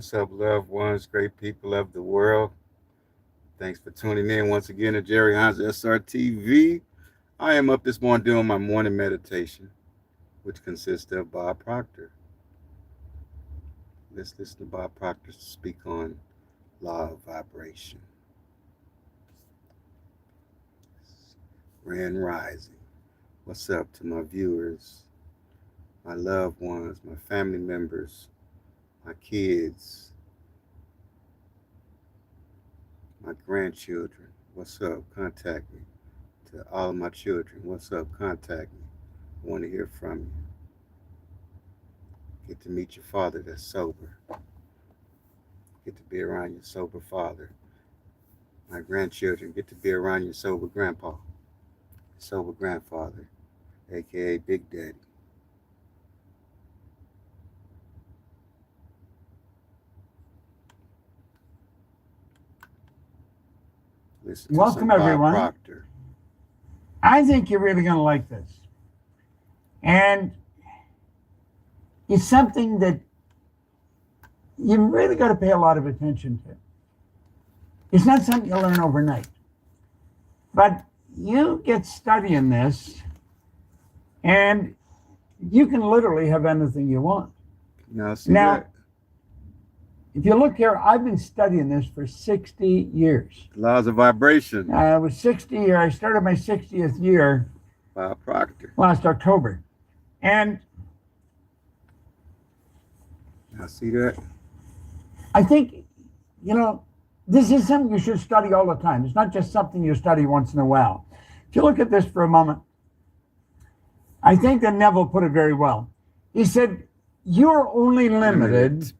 What's up, loved ones, great people of the world? Thanks for tuning in once again to Jerry Hines SRTV. I am up this morning doing my morning meditation, which consists of Bob Proctor. Let's listen to Bob Proctor speak on law of vibration. Grand Rising. What's up to my viewers, my loved ones, my family members, my kids, my grandchildren? What's up? Contact me. To all of my children, what's up? Contact me. I want to hear from you. Get to meet your father that's sober. Get to be around your sober father. My grandchildren, get to be around your sober grandpa, sober grandfather, aka Big Daddy. Listen to Welcome, some everyone. Bob Proctor. I think you're really going to like this. And it's something that you really got to pay a lot of attention to. It's not something you learn overnight. But you get studying this, and you can literally have anything you want. Now, see Now, that? if you look here, I've been studying this for 60 years. Laws of vibration. I was 60 years. I started my 60th year Bob Proctor. last October. And Now, see that? I think, this is something you should study all the time. It's not just something you study once in a while. If you look at this for a moment, I think that Neville put it very well. He said, you're only limited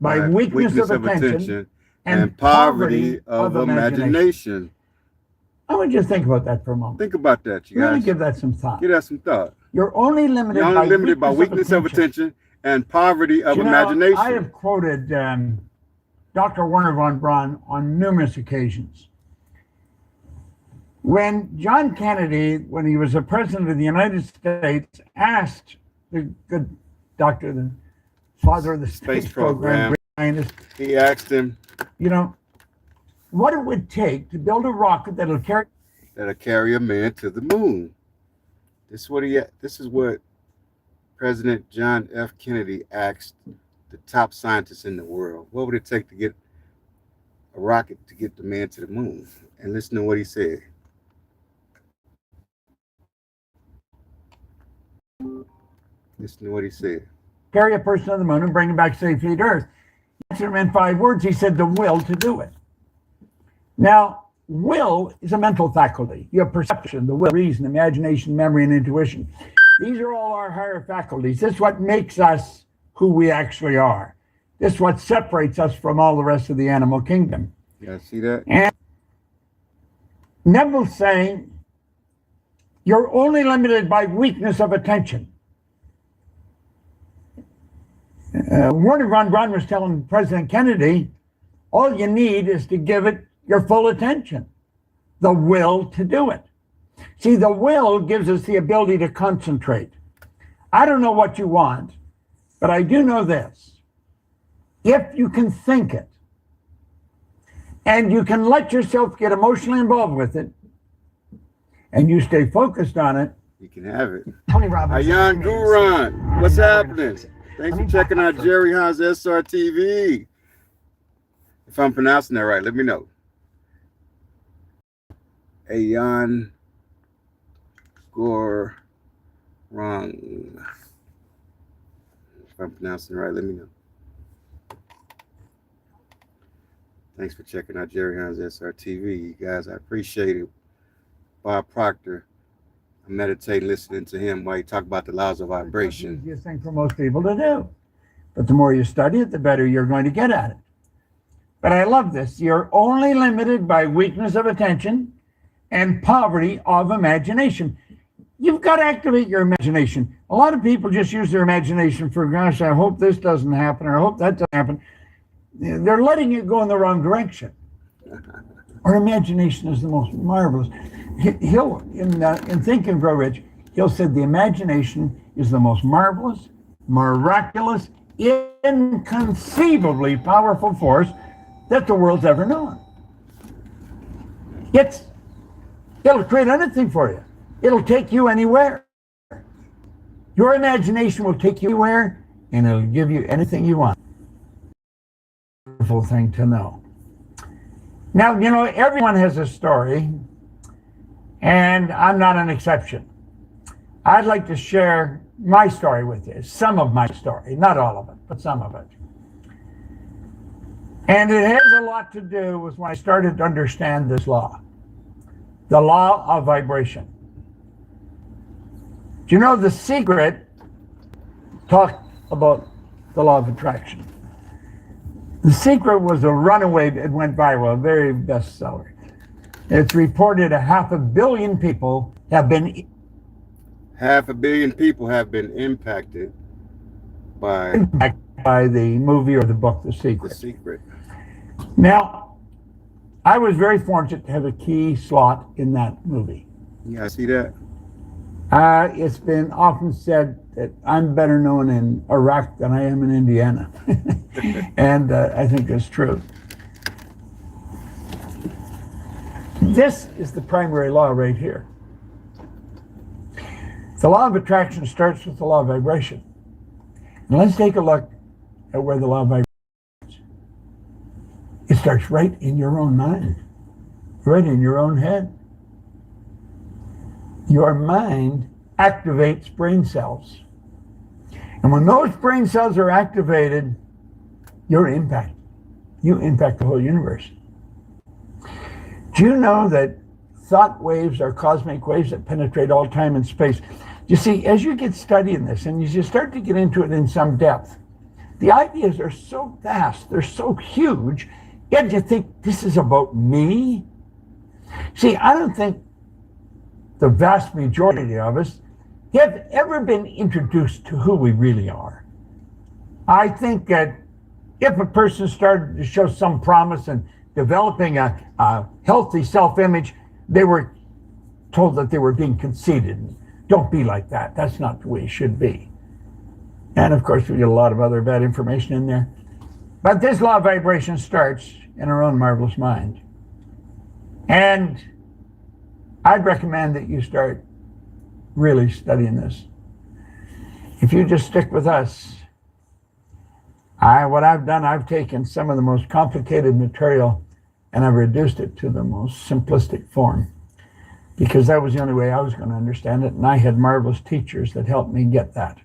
by weakness of attention and poverty of imagination. I want you to think about that for a moment. Think about that, you Really guys. give that some thought. Give that some thought. You're only limited, You're only limited by weakness of attention and poverty of imagination. I have quoted Dr. Werner von Braun on numerous occasions. When John Kennedy, when he was the president of the United States, asked the good doctor, the father of the space program, He asked him, what it would take to build a rocket that'll carry a man to the moon. This is what President John F. Kennedy asked the top scientists in the world. What would it take to get a rocket to get the man to the moon? And listen to what he said. Listen to what he said. carry a person to the moon and bring him back safely to Earth. He answered him in 5 words. He said, the will to do it. Now, will is a mental faculty. You have perception, the will, reason, imagination, memory, and intuition. These are all our higher faculties. This is what makes us who we actually are. This is what separates us from all the rest of the animal kingdom. Yeah, see that? And Neville's saying, you're only limited by weakness of attention. Werner von Braun was telling President Kennedy, all you need is to give it your full attention, the will to do it. See, the will gives us the ability to concentrate. I don't know what you want, but I do know this. If you can think it, and you can let yourself get emotionally involved with it, and you stay focused on it, You can have it. Tony Robbins. Ayan Guran, what's happening? Thanks for checking out Jerry Hines SRTV. If I'm pronouncing that right, let me know. Ayan Guran. If I'm pronouncing it right, let me know. Thanks for checking out Jerry Hines SRTV. You guys, I appreciate it. Bob Proctor. I meditate listening to him while he talk about the laws of it's vibration. the easiest thing for most people to do. But the more you study it, the better you're going to get at it. But I love this. You're only limited by weakness of attention and poverty of imagination. You've got to activate your imagination. A lot of people just use their imagination for, gosh, I hope this doesn't happen, or I hope that doesn't happen. They're letting it go in the wrong direction. Our imagination is the most marvelous. He'll, in Think and Grow Rich, he'll say the imagination is the most marvelous, miraculous, inconceivably powerful force that the world's ever known. It'll create anything for you. It'll take you anywhere. Your imagination will take you anywhere, and it'll give you anything you want. Wonderful thing to know. Now, everyone has a story, and I'm not an exception. I'd like to share my story with you, some of my story, not all of it, but some of it. And it has a lot to do with when I started to understand this law, the law of vibration. Do you know The Secret talked about the law of attraction? The Secret was a runaway, it went viral, a very bestseller. It's reported 500 million people have been 500 million people have been impacted by the movie or the book, The Secret. The Secret. Now, I was very fortunate to have a key slot in that movie. Yeah, I see that. It's been often said that I'm better known in Iraq than I am in Indiana. And I think that's true. This is the primary law right here. The law of attraction starts with the law of vibration. And let's take a look at where the law of vibration is. It starts right in your own mind, right in your own head. Your mind activates brain cells. And when those brain cells are activated, you impact the whole universe. Do you know that thought waves are cosmic waves that penetrate all time and space? You see, as you get studying this and as you start to get into it in some depth, the ideas are so vast, they're so huge, yet you think this is about me? See, I don't think the vast majority of us have ever been introduced to who we really are. I think that if a person started to show some promise in developing a healthy self-image, they were told that they were being conceited. Don't be like that. That's not the way it should be. And of course, we get a lot of other bad information in there. But this law of vibration starts in our own marvelous mind. And I'd recommend that you start really studying this. If you just stick with us, what I've done, I've taken some of the most complicated material and I've reduced it to the most simplistic form, because that was the only way I was going to understand it, and I had marvelous teachers that helped me get that.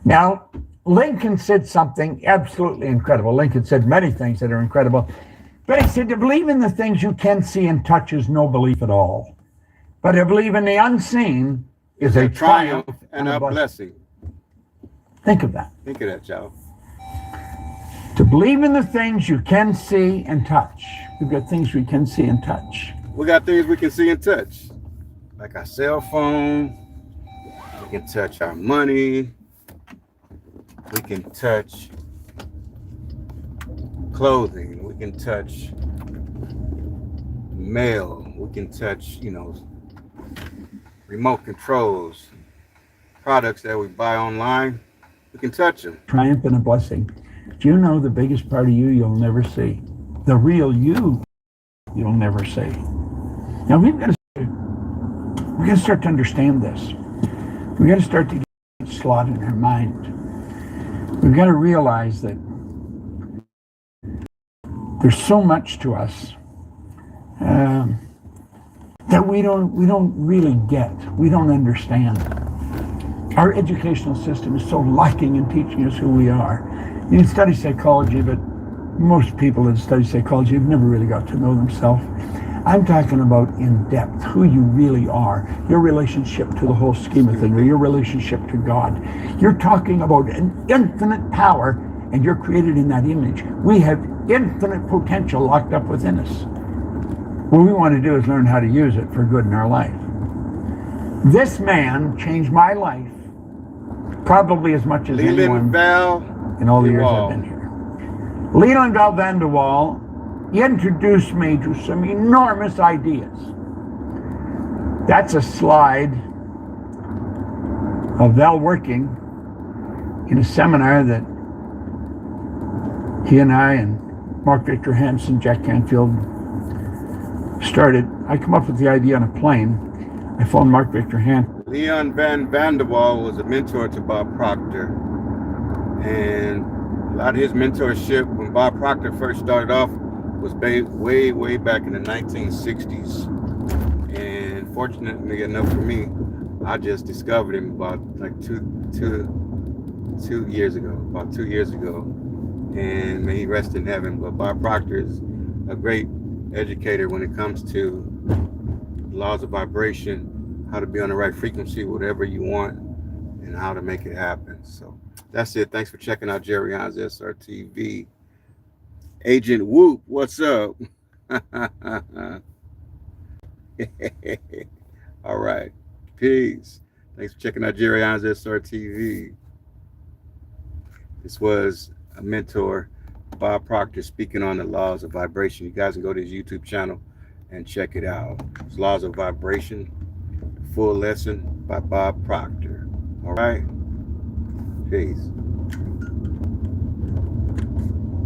Now, Lincoln said something absolutely incredible. Lincoln said many things that are incredible, but he said, to believe in the things you can see and touch is no belief at all. But to believe in the unseen is a triumph and a blessing. Think of that. Think of that, y'all. To believe in the things you can see and touch. We've got things we can see and touch. We got things we can see and touch, like our cell phone. We can touch our money. We can touch clothing. We can touch mail. We can touch, remote controls, products that we buy online. We can touch them. Triumph and a blessing. Do you know the biggest part of you you'll never see? The real you'll never see. Now we've got to start to understand this. We've got to start to get slot in our mind. We've got to realize that there's so much to us that we don't really get. We don't understand. Our educational system is so lacking in teaching us who we are. You can study psychology, but most people that study psychology have never really got to know themselves. I'm talking about in depth, who you really are, your relationship to the whole scheme of things, or your relationship to God. You're talking about an infinite power, and you're created in that image. We have infinite potential locked up within us. What we want to do is learn how to use it for good in our life. This man changed my life probably as much as anyone in all the years I've been here. Leland Val Van de Waal introduced me to some enormous ideas. That's a slide of Val working in a seminar that he and I and Mark Victor Hansen, Jack Canfield started. I come up with the idea on a plane. I phoned Mark Victor Hansen. Leon Van der Waal was a mentor to Bob Proctor. And a lot of his mentorship when Bob Proctor first started off was way back in the 1960s. And fortunately enough for me, I just discovered him about like two years ago. And may he rest in heaven. But Bob Proctor is a great educator when it comes to laws of vibration, how to be on the right frequency, whatever you want, and how to make it happen. So that's it. Thanks for checking out Jerry On's SRTV. Agent Whoop, what's up? All right. Peace. Thanks for checking out Jerry On's SRTV. This was a mentor, Bob Proctor, speaking on the laws of vibration. You guys can go to his YouTube channel and check it out. It's Laws of Vibration, full lesson by Bob Proctor. All right. Peace.